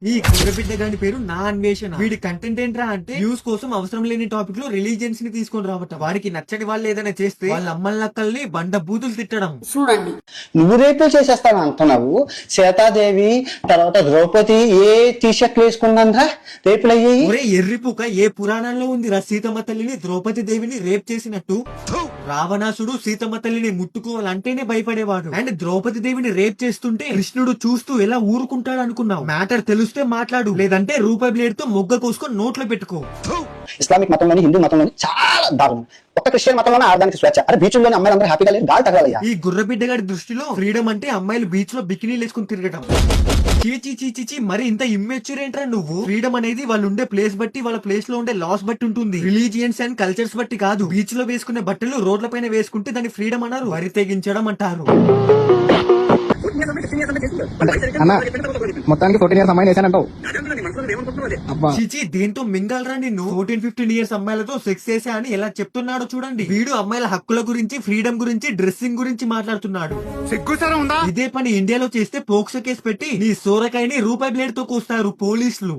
ఈ కుర్రబిడ్డ గాని పేరు నా అన్వేషణ. వీడి కంటెంట్ ఏంట్రా అంటే న్యూస్ కోసం అవసరం లేని టాపిక్ లో రిలీజియన్స్ ని తీసుకొని రావటం. వారికి నచ్చని వాళ్ళు ఏదైనా చేస్తే వాళ్ళ అమ్మలక్కల్ని బండ బూతులు తిట్టడం. చూడండి, నువ్వు రేపు చేసేస్తాను అంటున్నావు. సీతాదేవి తర్వాత ద్రౌపది ఏ టీషర్ట్లు వేసుకుందా రేపులు అయ్యాయి. ఒరే ఎర్రిపుక, ఏ పురాణంలో ఉంది రా సీతమ్మ తల్లిని ద్రౌపది దేవిని రేప్ చేసినట్టు? రావణాసుడు సీతమ్మ తల్లిని ముట్టుకోవాలంటేనే భయపడేవాడు. అండ్ ద్రౌపది దేవిని రేప్ చేస్తుంటే కృష్ణుడు చూస్తూ ఎలా ఊరుకుంటాడు అనుకున్నావు? మ్యాటర్ తెలిస్తే మాట్లాడు, లేదంటే రూపాయి బ్లేడ్ తో మొగ్గ కోసుకొని నోట్లో పెట్టుకో. ఇస్లామిక్ మతంలోని హిందూ మతంలోని చాలా దారుణం. ఒక్క క్రిస్టియన్ మతంలోనే ఆడడానికి స్వేచ్ఛ. అరే బీచ్లోని అమ్మాయిలందరూ హ్యాపీగా లేదు, గాలి తగలయ్యా. ఈ గుర్రబిడ్డ గారి దృష్టిలో ఫ్రీడమ్ అంటే అమ్మాయిలు బీచ్ లో బికినీలు వేసుకుని తిరగడం. చీచి చీచి మరి ఇంత ఇమ్మెచ్యూర్ ఏంట్రా నువ్వు? ఫ్రీడమ్ అనేది వాళ్ళు ఉండే ప్లేస్ బట్టి, వాళ్ళ ప్లేస్ లో ఉండే లాస్ బట్టి ఉంటుంది. రిలీజియన్స్ అండ్ కల్చర్స్ బట్టి కాదు. బీచ్ లో వేసుకునే బట్టలు రోడ్ల పైన వేసుకుంటే దాన్ని ఫ్రీడమ్ అన్నారు, వరి తెగించడం అంటారు. అన్న మొత్తానికి 14 ఇయర్స్ అమ్మాయిని వేసానంటావు. చిచి దేంతో మింగలరా నిన్ను? 14-15 ఇయర్స్ అమ్మాయిలతో సెక్స్ చేసా అని ఎలా చెప్తున్నాడో చూడండి. వీడు అమ్మాయిల హక్కుల గురించి, ఫ్రీడమ్ గురించి, డ్రెస్సింగ్ గురించి మాట్లాడుతున్నాడు. ఇదే పని ఇండియాలో చేస్తే పోక్సో కేసు పెట్టి నీ సోరకాయని రూపాయి బ్లేడ్ తో కోస్తారు పోలీసులు.